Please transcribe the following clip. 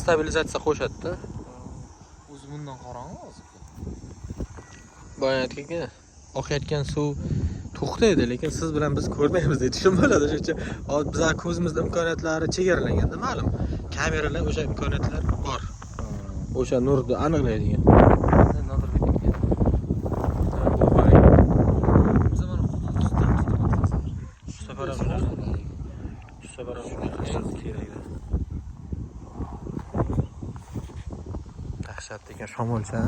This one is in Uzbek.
stabilizatsiya qo'shadi-da. O'zi bundan qorong'i hozir. Boyatga oqayotgan suv to'xtaydi, lekin siz bilan biz ko'rmaymiz deb tushun bo'ladi. Shuning uchun hozir bizlar ko'zimizning imkoniyatlari chegaralanganda, ma'lum. Kameralar o'sha imkoniyatlar bor. O'sha nurni aniqlaydigan. Dahshat degan shamolcha.